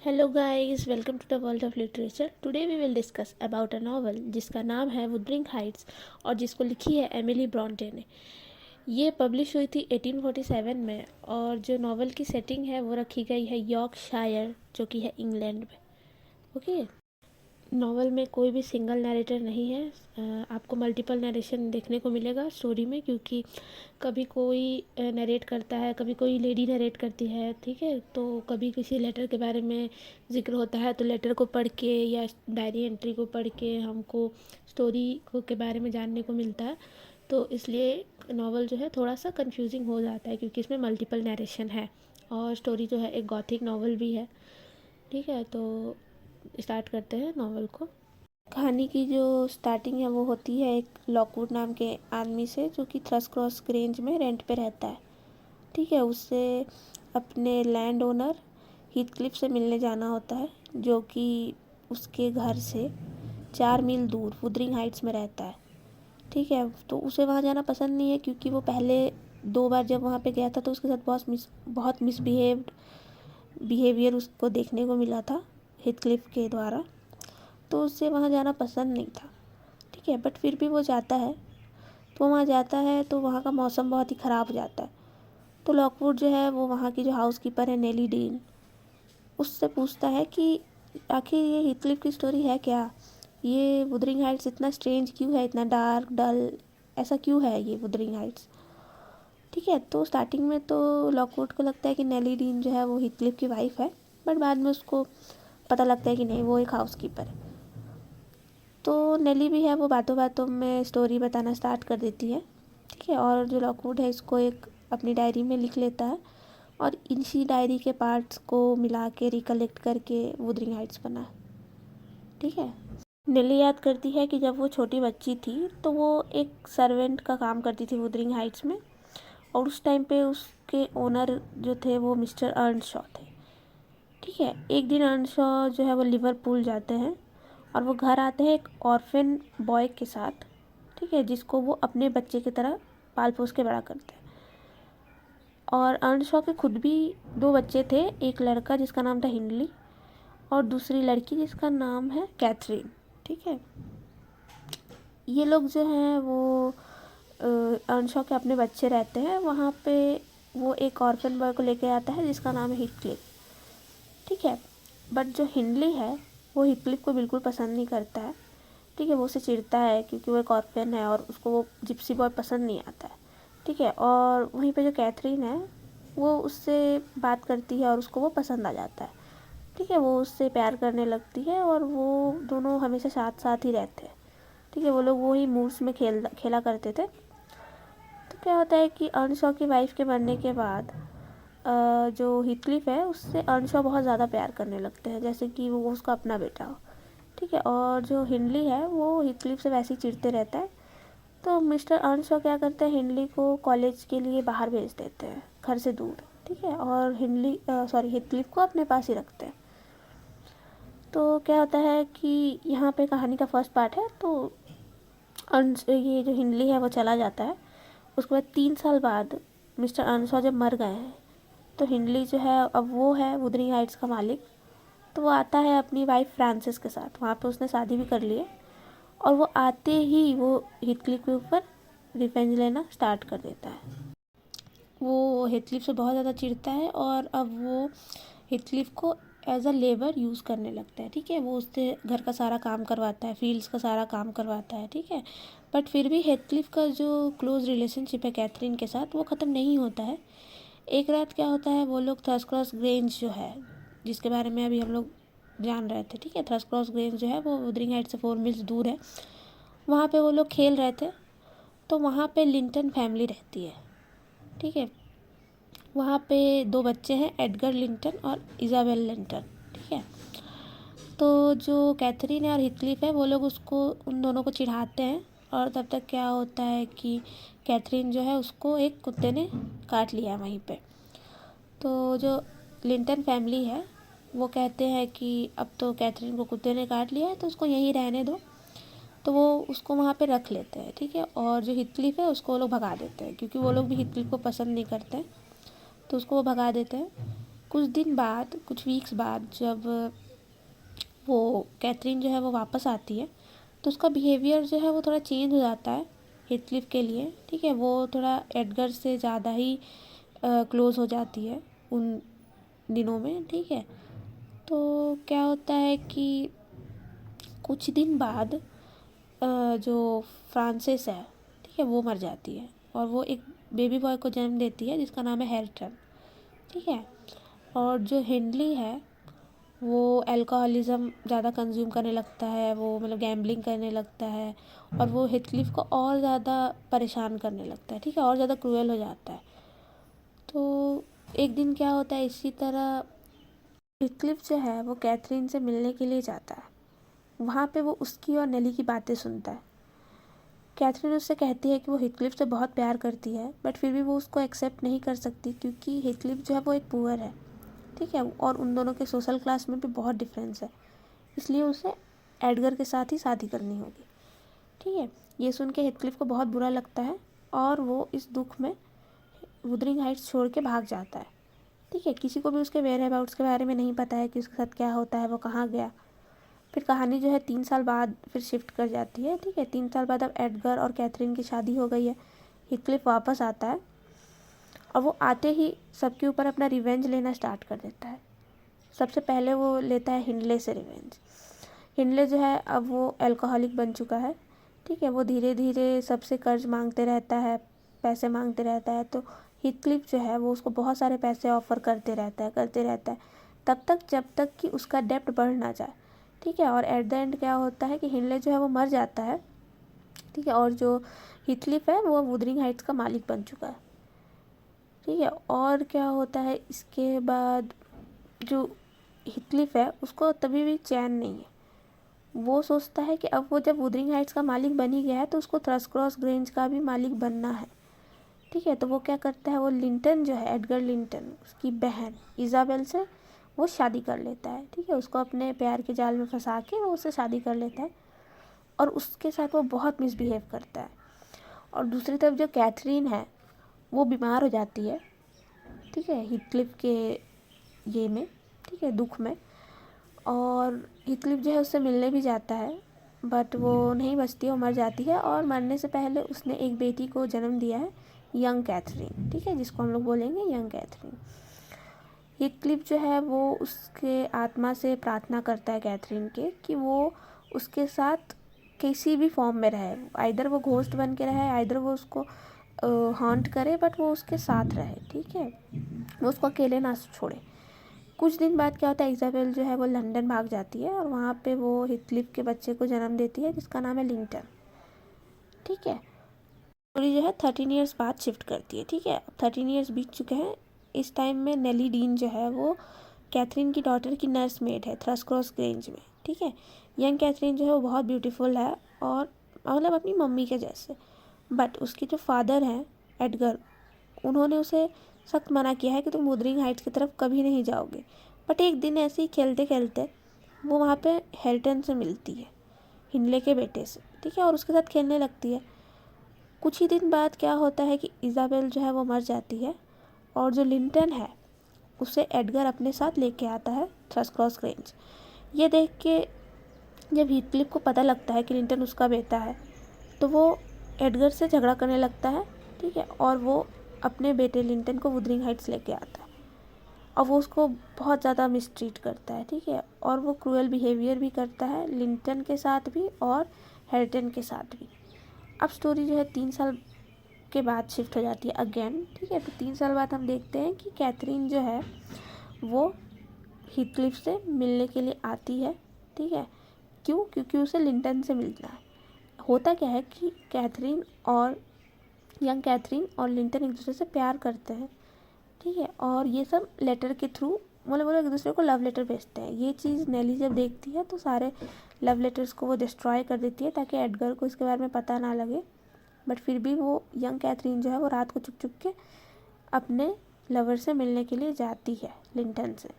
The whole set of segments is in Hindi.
Hello guys, welcome to the world of literature. Today we will discuss about a novel जिसका नाम है वुदरिंग हाइट्स और जिसको लिखी है एमिली ब्रॉन्टे ने। ये पब्लिश हुई थी 1847 में और जो नॉवल की सेटिंग है वो रखी गई है यॉर्कशायर, जो कि है इंग्लैंड में। ओके। नॉवल में कोई भी सिंगल नरेटर नहीं है। आपको मल्टीपल नरेशन देखने को मिलेगा स्टोरी में, क्योंकि कभी कोई नरेट करता है, कभी कोई लेडी नरेट करती है, ठीक है। तो कभी किसी लेटर के बारे में जिक्र होता है तो लेटर को पढ़ के या डायरी एंट्री को पढ़ के हमको स्टोरी को के बारे में जानने को मिलता है। तो इसलिए नॉवल जो है थोड़ा सा कंफ्यूजिंग हो जाता है, क्योंकि इसमें मल्टीपल नरेशन है और स्टोरी जो है एक गॉथिक नॉवल भी है। ठीक है, तो स्टार्ट करते हैं नॉवल को। कहानी की जो स्टार्टिंग है वो होती है एक लॉकवुड नाम के आदमी से, जो कि थ्रसक्रॉस ग्रेंज में रेंट पे रहता है। ठीक है, उससे अपने लैंड ओनर हीथक्लिफ से मिलने जाना होता है, जो कि उसके घर से 4 मील दूर वुदरिंग हाइट्स में रहता है। ठीक है, तो उसे वहाँ जाना पसंद नहीं है, क्योंकि वो पहले 2 बार जब वहाँ पे गया था तो उसके साथ बहुत मिसबिहेव्ड बिहेवियर उसको देखने को मिला था हीथक्लिफ के द्वारा। तो उसे वहाँ जाना पसंद नहीं था। ठीक है, बट फिर भी वो जाता है। तो वहाँ जाता है तो वहाँ का मौसम बहुत ही ख़राब हो जाता है। तो लॉकवुड जो है वो वहाँ की जो हाउस कीपर है नेली डीन, उससे पूछता है कि आखिर ये हीथक्लिफ की स्टोरी है क्या, ये वुदरिंग हाइट्स इतना स्ट्रेंज क्यों है, इतना डार्क डल ऐसा क्यों है ये वुदरिंग हाइट्स। ठीक है, तो स्टार्टिंग में तो लॉकवुड को लगता है कि नेली डीन जो है वो हीथक्लिफ की वाइफ है, बट बाद में उसको पता लगता है कि नहीं, वो एक हाउस कीपर है। तो नेली भी है वो बातों बातों में स्टोरी बताना स्टार्ट कर देती है। ठीक है, और जो लॉकवुड है इसको एक अपनी डायरी में लिख लेता है और इसी डायरी के पार्ट्स को मिला के रिकलेक्ट करके वुदरिंग हाइट्स बना। ठीक है, नेली याद करती है कि जब वो छोटी बच्ची थी तो वो एक सर्वेंट का काम करती थी वुदरिंग हाइट्स में, और उस टाइम पे उसके ओनर जो थे वो मिस्टर अर्नशॉ थे। ठीक है, एक दिन अर्नशॉ जो है वो लिवरपूल जाते हैं और वो घर आते हैं एक ऑर्फन बॉय के साथ। ठीक है, जिसको वो अपने बच्चे की तरह पाल पोस के बड़ा करते हैं। और अर्नशॉ के खुद भी 2 बच्चे थे, एक लड़का जिसका नाम था हिंडली और दूसरी लड़की जिसका नाम है कैथरीन। ठीक है, ये लोग जो हैं वो अर्नशॉ के अपने बच्चे रहते हैं वहाँ पे। वो एक ऑर्फन बॉय को लेके आता है जिसका नाम है हीथक्लिफ। ठीक है, बट जो हिंडली है वो हीथक्लिफ को बिल्कुल पसंद नहीं करता है। ठीक है, वो उसे चिढ़ता है क्योंकि वो एक ऑर्फन है और उसको वो जिप्सी बॉय पसंद नहीं आता है। ठीक है, और वहीं पे जो कैथरीन है वो उससे बात करती है और उसको वो पसंद आ जाता है। ठीक है, वो उससे प्यार करने लगती है और वो दोनों हमेशा साथ साथ ही रहते हैं। ठीक है, वो लोग वही मूड्स में खेला करते थे। तो क्या होता है कि अर्नशॉ की वाइफ के मरने के बाद जो हीथक्लिफ है उससे अर्नशॉ बहुत ज़्यादा प्यार करने लगते हैं, जैसे कि वो उसका अपना बेटा हो। ठीक है, और जो हिंडली है वो हीथक्लिफ से वैसे ही चिढ़ते रहता है। तो मिस्टर अर्नशॉ क्या करते हैं, हिंडली को कॉलेज के लिए बाहर भेज देते हैं घर से दूर। ठीक है, और हीथक्लिफ को अपने पास ही रखते हैं। तो क्या होता है कि यहाँ पे कहानी का फर्स्ट पार्ट है। तो ये जो हिंडली है वो चला जाता है। उसके बाद 3 साल बाद मिस्टर अर्नशॉ जब मर गए हैं तो हिंडली जो है अब वो है वुदरिंग हाइट्स का मालिक। तो वो आता है अपनी वाइफ फ्रांसिस के साथ, वहाँ पे उसने शादी भी कर ली है। और वो आते ही वो हीथक्लिफ के ऊपर रिवेंज लेना स्टार्ट कर देता है। वो हीथक्लिफ से बहुत ज़्यादा चिढ़ता है और अब वो हीथक्लिफ को एज अ लेबर यूज़ करने लगता है। ठीक है, वो उससे घर का सारा काम करवाता है, फील्ड्स का सारा काम करवाता है। ठीक है, बट फिर भी हीथक्लिफ का जो क्लोज रिलेशनशिप है कैथरीन के साथ वो ख़त्म नहीं होता है। एक रात क्या होता है, वो लोग थ्रसक्रॉस ग्रेंज जो है जिसके बारे में अभी हम लोग जान रहे थे। ठीक है, थ्रसक्रॉस ग्रेंज जो है वो वुदरिंग हाइट से 4 मील्स दूर है। वहाँ पे वो लोग खेल रहे थे। तो वहाँ पे लिंटन फैमिली रहती है। ठीक है, वहाँ पे 2 बच्चे हैं, एडगर लिंटन और इज़ाबेल लिंटन। ठीक है, तो जो कैथरीन है और हीथक्लिफ है वो लोग उसको उन दोनों को चिढ़ाते हैं। और तब तक क्या होता है कि कैथरीन जो है उसको एक कुत्ते ने काट लिया वहीं पे। तो जो लिंटन फैमिली है वो कहते हैं कि अब तो कैथरीन को कुत्ते ने काट लिया है तो उसको यहीं रहने दो। तो वो उसको वहाँ पे रख लेते हैं। ठीक है, और जो हीथक्लिफ है उसको वो लोग भगा देते हैं, क्योंकि वो लोग भी हीथक्लिफ को पसंद नहीं करते हैं। तो उसको वो भगा देते हैं। कुछ दिन बाद, कुछ वीक्स बाद, जब वो कैथरीन जो है वो वापस आती है, तो उसका बिहेवियर जो है वो थोड़ा चेंज हो जाता है हीथक्लिफ के लिए। ठीक है, वो थोड़ा एडगर से ज़्यादा ही क्लोज हो जाती है उन दिनों में। ठीक है, तो क्या होता है कि कुछ दिन बाद जो फ्रांसिस है, ठीक है, वो मर जाती है और वो एक बेबी बॉय को जन्म देती है जिसका नाम है हैल्टन। ठीक है, और जो हिंडली है वो अल्कोहलिज्म ज़्यादा कंज्यूम करने लगता है, वो मतलब गैम्बलिंग करने लगता है और वो हीथक्लिफ को और ज़्यादा परेशान करने लगता है। ठीक है, और ज़्यादा क्रूएल हो जाता है। तो एक दिन क्या होता है, इसी तरह हीथक्लिफ जो है वो कैथरीन से मिलने के लिए जाता है। वहाँ पे वो उसकी और नेली की बातें सुनता है। कैथरीन उससे कहती है कि वो हीथक्लिफ से बहुत प्यार करती है, बट फिर भी वो उसको एक्सेप्ट नहीं कर सकती क्योंकि हीथक्लिफ जो है वो एक पुअर है। ठीक है, और उन दोनों के सोशल क्लास में भी बहुत डिफरेंस है, इसलिए उसे एडगर के साथ ही शादी करनी होगी। ठीक है, ये सुन के हीथक्लिफ को बहुत बुरा लगता है और वो इस दुख में वुदरिंग हाइट्स छोड़ के भाग जाता है। ठीक है, किसी को भी उसके वेयर अबाउट्स के बारे में नहीं पता है कि उसके साथ क्या होता है, वो कहाँ गया। फिर कहानी जो है 3 साल बाद फिर शिफ्ट कर जाती है। ठीक है, 3 साल बाद अब एडगर और कैथरीन की शादी हो गई है। हीथक्लिफ वापस आता है और वो आते ही सबके ऊपर अपना रिवेंज लेना स्टार्ट कर देता है। सबसे पहले वो लेता है हिंडले से रिवेंज। हिंडले जो है अब वो अल्कोहलिक बन चुका है। ठीक है, वो धीरे धीरे सबसे कर्ज मांगते रहता है, पैसे मांगते रहता है। तो हीथक्लिफ जो है वो उसको बहुत सारे पैसे ऑफर करते रहता है तब तक जब तक कि उसका डेप्ट बढ़ ना जाए। ठीक है, और एट द एंड क्या होता है कि हिंडले जो है वो मर जाता है। ठीक है, और जो हीथक्लिफ है वो वुदरिंग हाइट्स का मालिक बन चुका है। ठीक है, और क्या होता है इसके बाद, जो हीथक्लिफ है उसको तभी भी चैन नहीं है। वो सोचता है कि अब वो जब वुदरिंग हाइट्स का मालिक बन ही गया है तो उसको थ्रसक्रॉस ग्रेंज का भी मालिक बनना है। ठीक है, तो वो क्या करता है, वो लिंटन जो है, एडगर लिंटन, उसकी बहन इज़ाबेल से वो शादी कर लेता है। ठीक है, उसको अपने प्यार के जाल में फंसा के वो उससे शादी कर लेता है और उसके साथ वो बहुत मिसबिहेव करता है। और दूसरी तरफ जो कैथरीन है वो बीमार हो जाती है। ठीक है, हीथक्लिफ के ये में, ठीक है, दुख में। और हीथक्लिफ जो है उससे मिलने भी जाता है, बट वो नहीं बचती, वो मर जाती है। और मरने से पहले उसने एक बेटी को जन्म दिया है, यंग कैथरीन। ठीक है, जिसको हम लोग बोलेंगे यंग कैथरीन। हीथक्लिफ जो है वो उसके आत्मा से प्रार्थना करता है कैथरीन के कि वो उसके साथ किसी भी फॉर्म में रहे, आइदर वो घोस्ट बन के रहे, आइदर वो उसको हॉन्ट करे, बट वो उसके साथ रहे। ठीक है, वो उसको अकेले ना छोड़े। कुछ दिन बाद क्या होता है, इज़ाबेल जो है वो लंदन भाग जाती है और वहाँ पे वो हीथक्लिफ के बच्चे को जन्म देती है जिसका नाम है लिंटन। ठीक है, स्टोरी जो है 13 ईयर्स बाद शिफ्ट करती है। ठीक है, अब 13 ईयर्स बीत चुके हैं। इस टाइम में नेली डीन जो है वो कैथरीन की डॉटर की नर्स मेड है थ्रसक्रॉस ग्रेंज में। ठीक है, यंग कैथरीन जो है वो बहुत ब्यूटीफुल है और मतलब अपनी मम्मी के जैसे। बट उसके जो फादर हैं एडगर, उन्होंने उसे सख्त मना किया है कि तुम वुदरिंग हाइट्स की तरफ कभी नहीं जाओगे। बट एक दिन ऐसे ही खेलते खेलते वो वहाँ पे हेल्टन से मिलती है, हिंडले के बेटे से। ठीक है, और उसके साथ खेलने लगती है। कुछ ही दिन बाद क्या होता है कि इज़ाबेल जो है वो मर जाती है और जो लिंटन है उसे एडगर अपने साथ लेके आता है थ्रसक्रॉस ग्रेंज। ये देख के जब हीथक्लिफ को पता लगता है कि लिंटन उसका बेटा है तो वो एडगर से झगड़ा करने लगता है। ठीक है, और वो अपने बेटे लिंटन को वुदरिंग हाइट्स लेके आता है और वो उसको बहुत ज़्यादा मिसट्रीट करता है। ठीक है, और वो क्रूअल बिहेवियर भी करता है लिंटन के साथ भी और हेल्टन के साथ भी। अब स्टोरी जो है 3 साल के बाद शिफ्ट हो जाती है अगेन। ठीक है, तो 3 साल बाद हम देखते हैं कि कैथरीन जो है वो हीथक्लिफ से मिलने के लिए आती है। ठीक है, क्यों? क्योंकि उसे लिंटन से मिलना है। होता क्या है कि कैथरीन और यंग कैथरीन और लिंटन एक दूसरे से प्यार करते हैं। ठीक है, और ये सब लेटर के थ्रू, मतलब वो एक दूसरे को लव लेटर भेजते हैं। ये चीज़ नेली जब देखती है तो सारे लव लेटर्स को वो डिस्ट्रॉय कर देती है ताकि एडगर को इसके बारे में पता ना लगे। बट फिर भी वो यंग कैथरीन जो है वो रात को चुप चुप के अपने लवर से मिलने के लिए जाती है लिंटन से।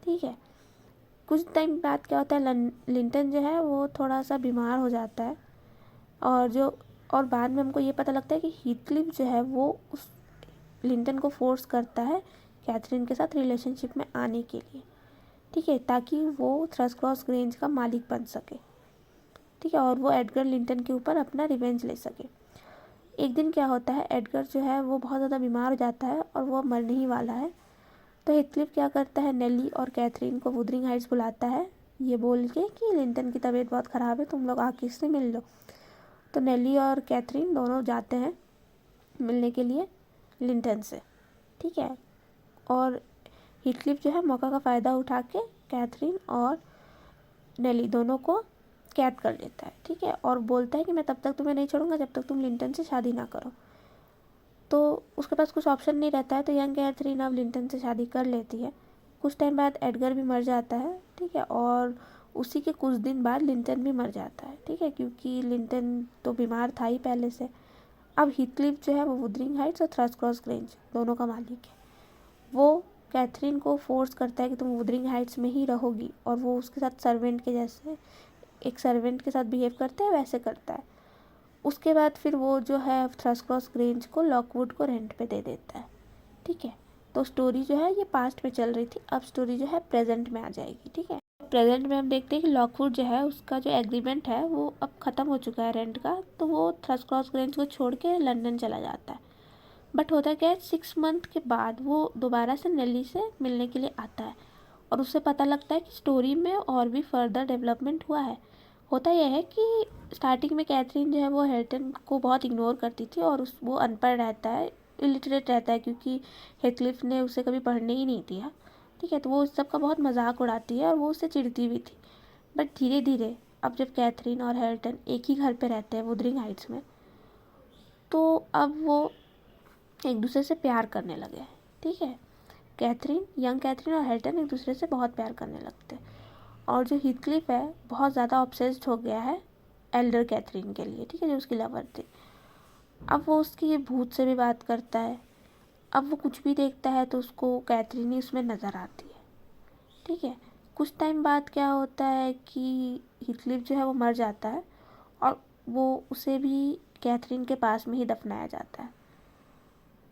ठीक है, कुछ टाइम बाद क्या होता है, लिंटन जो है वो थोड़ा सा बीमार हो जाता है और बाद में हमको ये पता लगता है कि हीथक्लिफ जो है वो उस लिंटन को फोर्स करता है कैथरीन के साथ रिलेशनशिप में आने के लिए, ठीक है, ताकि वो थ्रसक्रॉस ग्रेंज का मालिक बन सके, ठीक है, और वो एडगर लिंटन के ऊपर अपना रिवेंज ले सके। एक दिन क्या होता है, एडगर जो है वो बहुत ज़्यादा बीमार हो जाता है और वो मरने ही वाला है। तो हेथक्लिफ क्या करता है, नेली और कैथरीन को वुदरिंग हाइट्स बुलाता है, ये बोल के कि लिंटन की तबीयत बहुत ख़राब है, तुम लोग आके इससे मिल लो। तो नेली और कैथरीन दोनों जाते हैं मिलने के लिए लिंटन से, ठीक है। और हेथक्लिफ जो है मौका का फ़ायदा उठा के कैथरीन और नेली दोनों को कैद कर लेता है, ठीक है, और बोलता है कि मैं तब तक तुम्हें नहीं छोड़ूंगा जब तक तुम लिंटन से शादी ना करो। तो उसके पास कुछ ऑप्शन नहीं रहता है, तो यंग कैथरीन अब लिंटन से शादी कर लेती है। कुछ टाइम बाद एडगर भी मर जाता है, ठीक है, और उसी के कुछ दिन बाद लिंटन भी मर जाता है, ठीक है, क्योंकि लिंटन तो बीमार था ही पहले से। अब हेथक्लिफ जो है वो वुदरिंग हाइट्स और थ्रसक्रॉस ग्रेंज दोनों का मालिक है। वो कैथरीन को फोर्स करता है कि तुम वुदरिंग हाइट्स में ही रहोगी, और वो उसके साथ सर्वेंट के जैसे, एक सर्वेंट के साथ बिहेव करते हैं वैसे करता है। उसके बाद फिर वो जो है थ्रसक्रॉस ग्रेंज को लॉकवुड को रेंट पे दे देता है, ठीक है। तो स्टोरी जो है ये पास्ट में चल रही थी, अब स्टोरी जो है प्रेजेंट में आ जाएगी, ठीक है। प्रेजेंट में हम देखते हैं कि लॉकवुड जो है उसका जो एग्रीमेंट है वो अब ख़त्म हो चुका है रेंट का, तो वो थ्रसक्रॉस ग्रेंज को छोड़ के लंदन चला जाता है। बट होता क्या है, 6 मंथ के बाद वो दोबारा से नेली से मिलने के लिए आता है, और उससे पता लगता है कि स्टोरी में और भी फर्दर डेवलपमेंट हुआ है। होता यह है कि स्टार्टिंग में कैथरीन जो है वो हेल्टन को बहुत इग्नोर करती थी, और वो अनपढ़ रहता है, इलिटरेट रहता है, क्योंकि हेथक्लिफ ने उसे कभी पढ़ने ही नहीं दिया, ठीक है। तो वो उस सब का बहुत मजाक उड़ाती है और वो उससे चिढ़ती भी थी। बट धीरे धीरे अब जब कैथरीन और हेल्टन एक ही घर पे रहते हैं वुदरिंग हाइट्स में, तो अब वो एक दूसरे से प्यार करने लगे, ठीक है। यंग कैथरीन और हेल्टन एक दूसरे से बहुत प्यार करने लगते हैं, और जो हेथक्लिफ है बहुत ज़्यादा ऑब्सेस्ड हो गया है एल्डर कैथरीन के लिए, ठीक है, जो उसकी लवर थी। अब वो उसकी भूत से भी बात करता है, अब वो कुछ भी देखता है तो उसको कैथरीन ही उसमें नज़र आती है, ठीक है। कुछ टाइम बाद क्या होता है कि हेथक्लिफ जो है वो मर जाता है, और वो उसे भी कैथरीन के पास में ही दफनाया जाता है,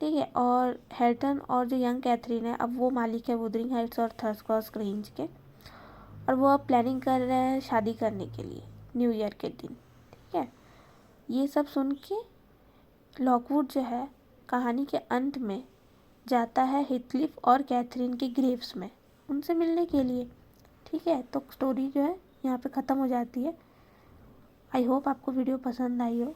ठीक है। और हेल्टन और जो यंग कैथरीन है अब वो मालिक है वुदरिंग हाइट्स और थ्रसक्रॉस ग्रेंज के, और वो अब प्लानिंग कर रहे हैं शादी करने के लिए न्यू ईयर के दिन, ठीक है। ये सब सुन के लॉकवुड जो है कहानी के अंत में जाता है हेथक्लिफ और कैथरीन के ग्रेव्स में उनसे मिलने के लिए, ठीक है। तो स्टोरी जो है यहाँ पे ख़त्म हो जाती है। आई होप आपको वीडियो पसंद आई हो।